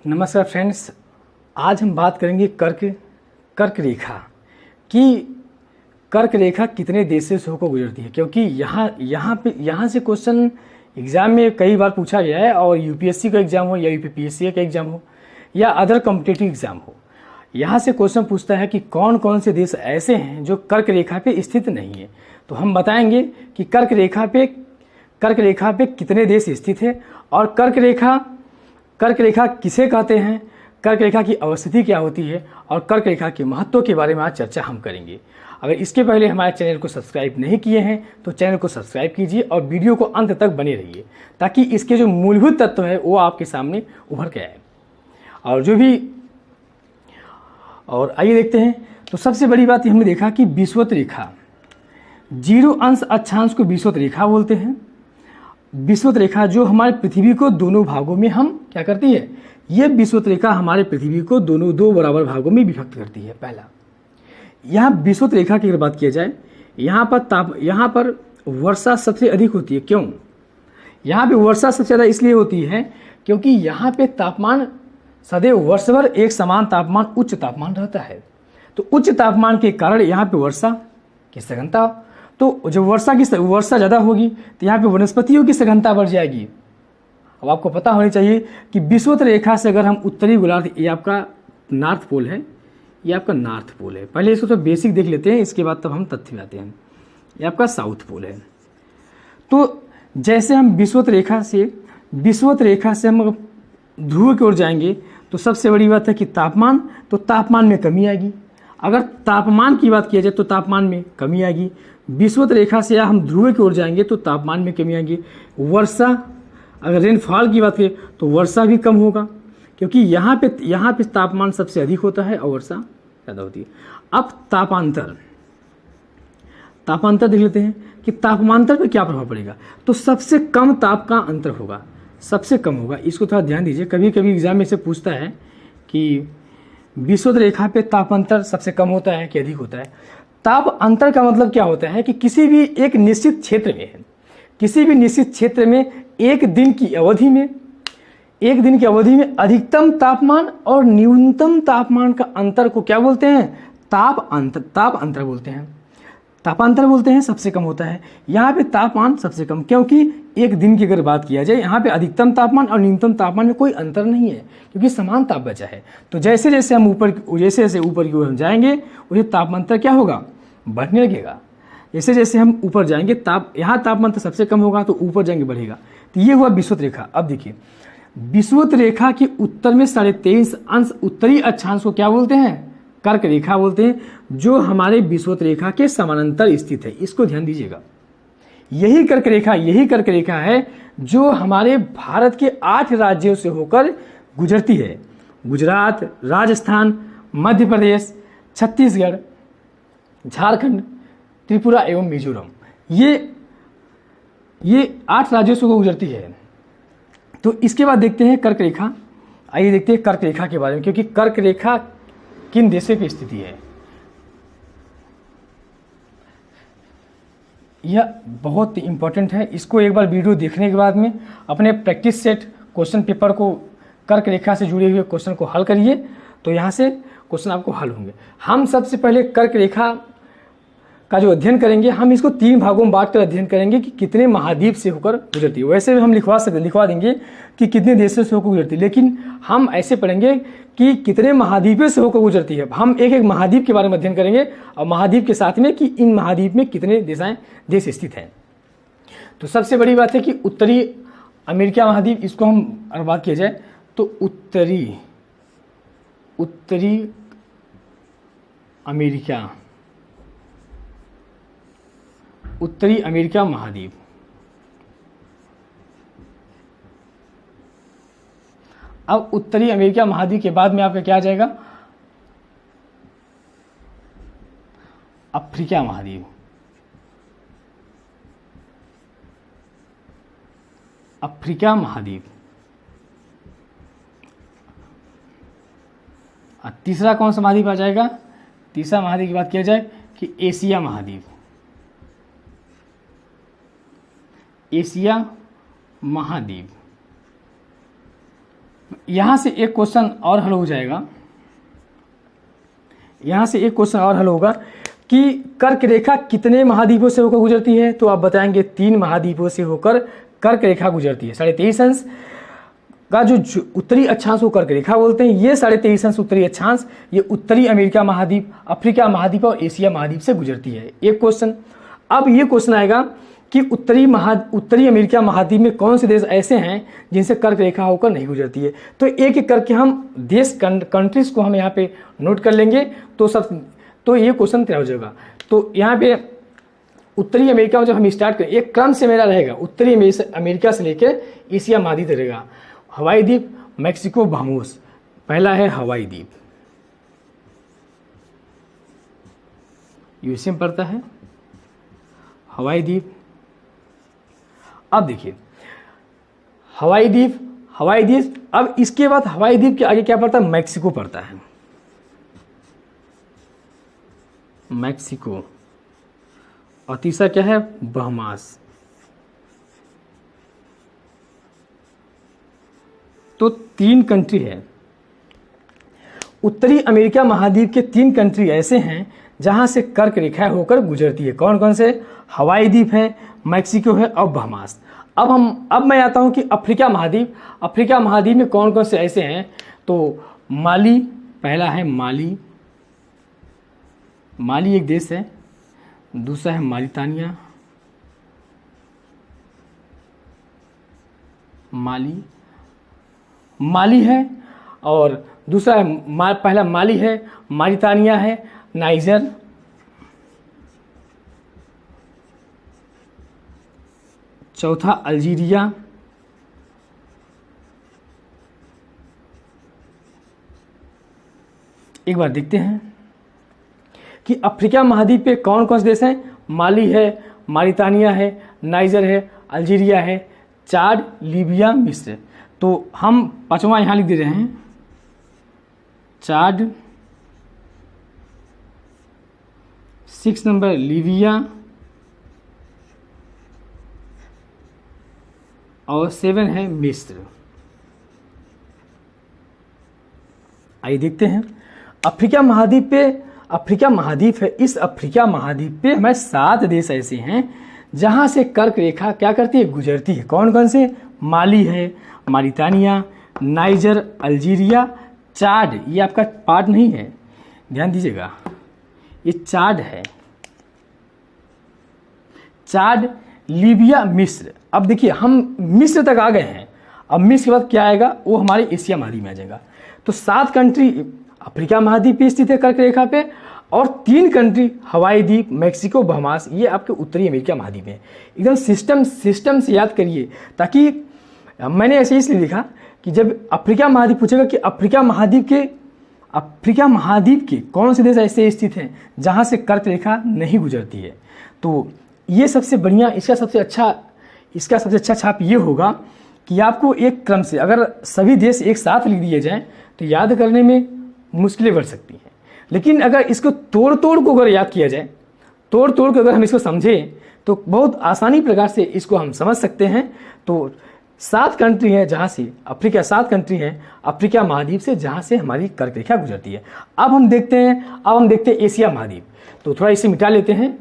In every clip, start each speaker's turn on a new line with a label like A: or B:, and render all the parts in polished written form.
A: नमस्कार फ्रेंड्स, आज हम बात करेंगे कर्क रेखा कि कर्क रेखा कितने देशों से होकर गुजरती है। क्योंकि यहाँ से क्वेश्चन एग्ज़ाम में कई बार पूछा गया है, और यूपीएससी का एग्ज़ाम हो या यूपीपीएससी का एग्ज़ाम हो या अदर कॉम्पिटिटिव एग्ज़ाम हो, यहाँ से क्वेश्चन पूछता है कि कौन कौन से देश ऐसे हैं जो कर्क रेखा पे स्थित नहीं है। तो हम बताएंगे कि कर्क रेखा पे कितने देश स्थित है, और कर्क रेखा किसे कहते हैं, कर्क रेखा की अवस्थिति क्या होती है, और कर्क रेखा के महत्व के बारे में आज चर्चा हम करेंगे। अगर इसके पहले हमारे चैनल को सब्सक्राइब नहीं किए हैं तो चैनल को सब्सक्राइब कीजिए और वीडियो को अंत तक बने रहिए, ताकि इसके जो मूलभूत तत्व है वो आपके सामने उभर के आए। और आइए देखते हैं। तो सबसे बड़ी बात हमने देखा कि विषुवत रेखा, 0 अंश अक्षांश को विषुवत रेखा बोलते हैं। विषुवत रेखा जो हमारे पृथ्वी को दोनों भागों में हम क्या करती है, ये विषुवत रेखा हमारे पृथ्वी को दो बराबर भागों में विभक्त करती है। पहला, यहाँ विषुवत रेखा की अगर बात किया जाए, यहाँ पर वर्षा सबसे अधिक होती है। क्यों? यहाँ पे वर्षा सबसे ज़्यादा इसलिए होती है क्योंकि यहाँ पे तापमान सदैव वर्ष भर एक समान तापमान, उच्च तापमान रहता है। तो उच्च तापमान के कारण यहाँ पे वर्षा की सघनता, तो जब वर्षा ज़्यादा होगी तो यहाँ पे वनस्पतियों की सघनता बढ़ जाएगी। अब आपको पता होना चाहिए कि विषुवत रेखा से अगर हम उत्तरी गोलार्ध, ये आपका नॉर्थ पोल है, ये आपका नॉर्थ पोल है। पहले इसको तो बेसिक देख लेते हैं, इसके बाद तब हम तथ्य में आते हैं। ये आपका साउथ पोल है। तो जैसे हम विषुवत रेखा से हम ध्रुव की ओर जाएंगे तो सबसे बड़ी बात है कि तापमान में कमी आएगी। अगर तापमान की बात किया जाए तो तापमान में कमी आएगी। विषुवत रेखा से हम ध्रुव की ओर जाएंगे तो तापमान में कमी आएगी। वर्षा, अगर रेनफॉल की बात करें तो वर्षा भी कम होगा, क्योंकि यहाँ पे तापमान सबसे अधिक होता है और वर्षा ज़्यादा होती है। अब तापांतर देख लेते हैं कि तापमांतर पर क्या प्रभाव पड़ेगा। तो सबसे कम ताप का अंतर होगा, सबसे कम होगा। इसको थोड़ा ध्यान दीजिए, कभी कभी एग्जाम में से पूछता है कि विषुवत रेखा पे तापांतर सबसे कम होता है कि अधिक होता है। ताप अंतर का मतलब क्या होता है कि किसी भी एक निश्चित क्षेत्र में एक दिन की अवधि में अधिकतम तापमान और न्यूनतम तापमान का अंतर को क्या बोलते हैं? तापांतर बोलते हैं। सबसे कम होता है यहाँ पे तापमान सबसे कम, क्योंकि एक दिन की अगर बात किया जाए यहाँ पे अधिकतम तापमान और न्यूनतम तापमान में कोई अंतर नहीं है, क्योंकि समान ताप बचा है। तो जैसे जैसे ऊपर की ओर हम जाएंगे वही तापांतर क्या होगा, बढ़ने लगेगा। जैसे जैसे हम ऊपर जाएंगे यहाँ तापमान तो सबसे कम होगा, तो ऊपर जाएंगे बढ़ेगा। तो ये हुआ विषुवत रेखा। अब देखिए, विषुवत रेखा के उत्तर में 23.5 अंश उत्तरी अक्षांश को क्या बोलते हैं? कर्क रेखा बोलते हैं, जो हमारे विषुवत रेखा के समानांतर स्थित है। इसको ध्यान दीजिएगा। यही कर्क रेखा है जो हमारे भारत के 8 राज्यों से होकर गुजरती है। गुजरात, राजस्थान, मध्य प्रदेश, छत्तीसगढ़, झारखंड, त्रिपुरा एवं मिजोरम, ये 8 राज्यों से गुजरती है। तो इसके बाद देखते हैं कर्क रेखा। आइए देखते हैं कर्क रेखा के बारे में, क्योंकि कर्क रेखा किन देशों की स्थिति है, यह बहुत इंपॉर्टेंट है। इसको एक बार वीडियो देखने के बाद में अपने प्रैक्टिस सेट क्वेश्चन पेपर को कर्क रेखा से जुड़े हुए क्वेश्चन को हल करिए, तो यहाँ से क्वेश्चन आपको हल होंगे। हम सबसे पहले कर्क रेखा का जो अध्ययन करेंगे, हम इसको 3 भागों में बांट कर अध्ययन करेंगे कि कितने महाद्वीप से होकर गुजरती है। वैसे भी हम लिखवा देंगे कि कितने देशों से होकर गुजरती है, लेकिन हम ऐसे पढ़ेंगे कि कितने महाद्वीपों से होकर गुजरती है। हम एक एक महाद्वीप के बारे में अध्ययन करेंगे, और महाद्वीप के साथ में कि इन महाद्वीप में कितने देश स्थित हैं। तो सबसे बड़ी बात है कि उत्तरी अमेरिका महाद्वीप, इसको हम अगर बात किया जाए तो उत्तरी अमेरिका महाद्वीप। अब उत्तरी अमेरिका महाद्वीप के बाद में आपका क्या आ जाएगा? अफ्रीका महाद्वीप। तीसरा कौन सा महाद्वीप आ जाएगा? तीसरा महाद्वीप की बात किया जाए कि एशिया महाद्वीप। एशिया महाद्वीप। यहाँ से एक क्वेश्चन और हल हो जाएगा, यहाँ से एक क्वेश्चन और हल होगा कि कर्क रेखा कितने महाद्वीपों से होकर गुजरती है, तो आप बताएंगे 3 महाद्वीपों से होकर कर्क रेखा गुजरती है। 23.5 अंश का जो उत्तरी अक्षांश को कर्क रेखा बोलते हैं, ये 23.5 अंश उत्तरी अक्षांश ये उत्तरी अमेरिका महाद्वीप, अफ्रीका महाद्वीप और एशिया महाद्वीप से गुजरती है। एक क्वेश्चन। अब ये क्वेश्चन आएगा कि उत्तरी अमेरिका महाद्वीप में कौन से देश ऐसे हैं जिनसे कर्क रेखा होकर नहीं गुजरती है। तो एक एक करके हम देश कंट्रीज को हम यहाँ पे नोट कर लेंगे तो ये क्वेश्चन तैयार हो जाएगा। तो यहाँ पे उत्तरी अमेरिका में जब हम स्टार्ट करें, एक क्रम से मेरा रहेगा, उत्तरी अमेरिका से लेकर एशिया महाद्वीप रहेगा। हवाई द्वीप, मैक्सिको, बहामूस। पहला है हवाई द्वीप, यूएसए में पड़ता है हवाई द्वीप। अब देखिए हवाई द्वीप, अब इसके बाद हवाई द्वीप के आगे क्या पड़ता है, मैक्सिको पड़ता है, मैक्सिको। और तीसरा क्या है, बहामास। तो 3 कंट्री है। उत्तरी अमेरिका महाद्वीप के 3 कंट्री ऐसे हैं जहां से कर्क रेखा होकर गुजरती है। कौन कौन से, हवाई द्वीप है, मैक्सिको है और बहामास। अब मैं आता हूं कि अफ्रीका महाद्वीप में कौन कौन से ऐसे हैं। तो माली, पहला है माली एक देश है। दूसरा है मारितानिया, माली है। और दूसरा है पहला माली है, मारितानिया है, नाइजर, चौथा अल्जीरिया, एक बार देखते हैं कि अफ्रीका महाद्वीप पे कौन कौन से देश हैं। माली है, मारितानिया है, नाइजर है, अल्जीरिया है, चाड, लीबिया, मिस्र। तो हम 5वां यहाँ लिख दे रहे हैं, चाड, 6 नंबर लीबिया और 7 है मिस्र। आइए देखते हैं अफ्रीका महाद्वीप है। इस अफ्रीका महाद्वीप पे हमारे 7 देश ऐसे हैं जहां से कर्क रेखा क्या करती है, गुजरती है। कौन कौन से, माली है, मारितानिया, नाइजर, अल्जीरिया, चाड, ये आपका पार्ट नहीं है, ध्यान दीजिएगा, ये चाड है, चाड, लीबिया, मिस्र। अब देखिए हम मिस्र तक आ गए हैं, अब मिस्र के बाद क्या आएगा, वो हमारे एशिया महाद्वीप में आ जाएगा। तो 7 कंट्री अफ्रीका महाद्वीप पे स्थित है कर्क रेखा पे, और 3 कंट्री हवाई द्वीप, मैक्सिको, बहामास, ये आपके उत्तरी अमेरिका महाद्वीप है। एकदम सिस्टम से याद करिए, ताकि मैंने ऐसे इसलिए लिखा कि जब अफ्रीका महाद्वीप पूछेगा कि अफ्रीका महाद्वीप के कौन से देश ऐसे स्थित हैं जहां से कर्क रेखा नहीं गुजरती है। तो ये सबसे बढ़िया, इसका सबसे अच्छा छाप ये होगा कि आपको एक क्रम से अगर सभी देश एक साथ लिख दिए जाएं तो याद करने में मुश्किलें बढ़ सकती हैं। लेकिन अगर इसको तोड़ को अगर याद किया जाए, तोड़ के अगर हम इसको समझें तो बहुत आसानी प्रकार से इसको हम समझ सकते हैं। तो 7 कंट्री है जहाँ से 7 कंट्री हैं अफ्रीका महाद्वीप से जहाँ से हमारी कर्क रेखा गुजरती है। अब हम देखते हैं एशिया महाद्वीप। तो थोड़ा इसे मिटा लेते हैं।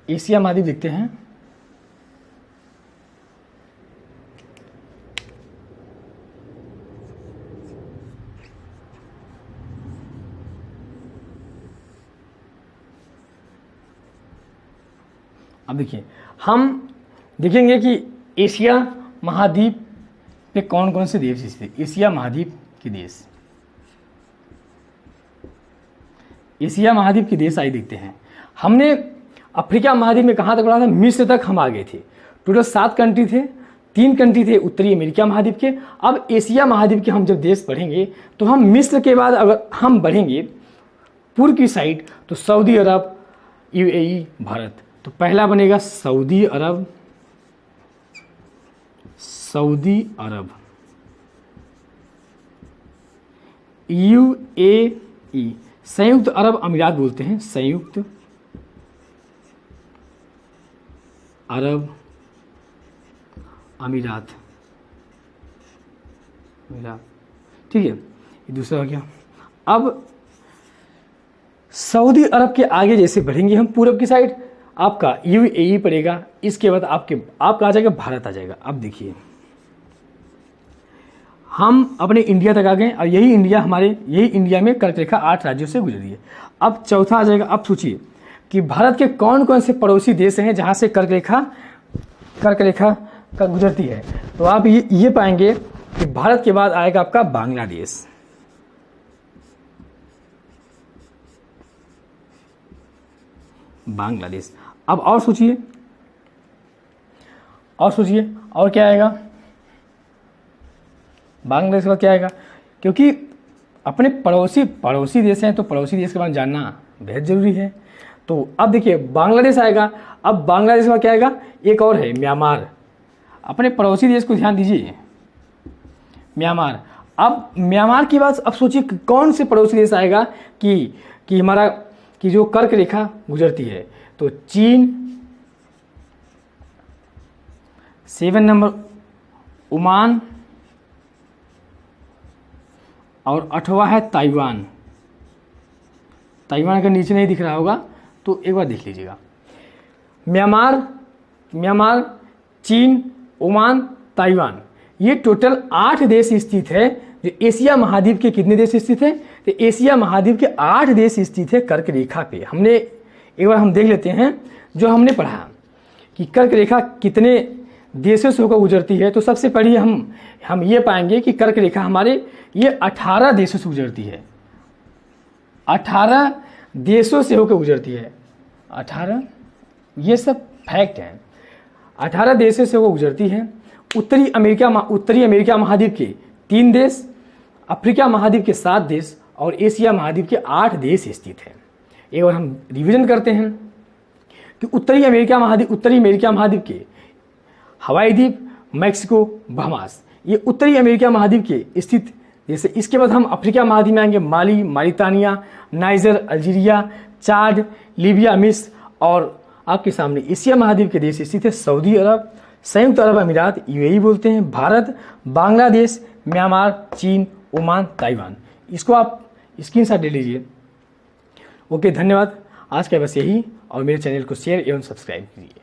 A: एशिया महाद्वीप देखते हैं। अब देखिए हम देखेंगे कि एशिया महाद्वीप पे कौन कौन से देश स्थित। एशिया महाद्वीप के देश, एशिया महाद्वीप के देश आइए देखते हैं। हमने अफ्रीका महाद्वीप में कहाँ तक पढ़ा था, मिस्र तक हम आ गए थे। टोटल 7 कंट्री थे, 3 कंट्री थे उत्तरी अमेरिका महाद्वीप के। अब एशिया महाद्वीप के हम जब देश पढ़ेंगे तो हम मिस्र के बाद अगर हम बढ़ेंगे पूर्व की साइड तो सऊदी अरब, यूएई, भारत। तो पहला बनेगा सऊदी अरब, UAE, संयुक्त अरब अमीरात बोलते हैं, संयुक्त अरब अमीरात, ठीक है। ये दूसरा हो गया। अब सऊदी अरब के आगे जैसे बढ़ेंगे हम पूरब की साइड, आपका UAE पड़ेगा, इसके बाद आपका आ जाएगा भारत आ जाएगा। अब देखिए हम अपने इंडिया तक आ गए और यही इंडिया में कर्क रेखा 8 राज्यों से गुजरी है। अब चौथा आ जाएगा। अब सोचिए कि भारत के कौन कौन से पड़ोसी देश हैं जहां से कर्क रेखा का गुजरती है। तो आप ये पाएंगे कि भारत के बाद आएगा आपका बांग्लादेश, अब और सोचिए और क्या आएगा, बांग्लादेश के बाद क्या आएगा, क्योंकि अपने पड़ोसी देश हैं तो पड़ोसी देश के बारे में जानना बेहद जरूरी है। तो अब देखिए बांग्लादेश आएगा। अब बांग्लादेश में क्या आएगा, एक और है म्यांमार, अपने पड़ोसी देश को ध्यान दीजिए, म्यांमार। अब म्यांमार की बात, अब सोचिए कौन से पड़ोसी देश आएगा कि हमारा कि जो कर्क रेखा गुजरती है। तो चीन, 7 नंबर ओमान, और 8वां है ताइवान। ताइवान अगर नीचे नहीं दिख रहा होगा तो एक बार देख लीजिएगा। म्यांमार, चीन, ओमान, ताइवान, ये टोटल 8 देश स्थित है जो एशिया महाद्वीप के कितने देश स्थित है, तो एशिया महाद्वीप के 8 देश स्थित है कर्क रेखा पे। हमने एक बार हम देख लेते हैं जो हमने पढ़ा कि कर्क रेखा कितने देशों से होकर गुजरती है। तो सबसे पहले हम ये पाएंगे कि कर्क रेखा हमारे ये 18 देशों से गुजरती है, 18 देशों से होकर गुजरती है, 18, ये सब फैक्ट हैं। 18 देशों से होकर गुजरती है। उत्तरी अमेरिका महाद्वीप के 3 देश, अफ्रीका महाद्वीप के 7 देश और एशिया महाद्वीप के 8 देश स्थित हैं। एक बार हम रिवीजन करते हैं कि उत्तरी अमेरिका महाद्वीप के हवाई द्वीप, मैक्सिको, बहामास, ये उत्तरी अमेरिका महाद्वीप के स्थित जैसे। इसके बाद हम अफ्रीका महाद्वीप में आएंगे, माली, मारितानिया, नाइजर, अल्जीरिया, चाड, लीबिया, मिस्र, और आपके सामने एशिया महाद्वीप के देश स्थित है सऊदी अरब, संयुक्त अरब अमीरात, UAE बोलते हैं, भारत, बांग्लादेश, म्यांमार, चीन, ओमान, ताइवान। इसको आप स्क्रीनशॉट ले लीजिए। ओके, धन्यवाद। आज का बस यही, और मेरे चैनल को शेयर एवं सब्सक्राइब कीजिए।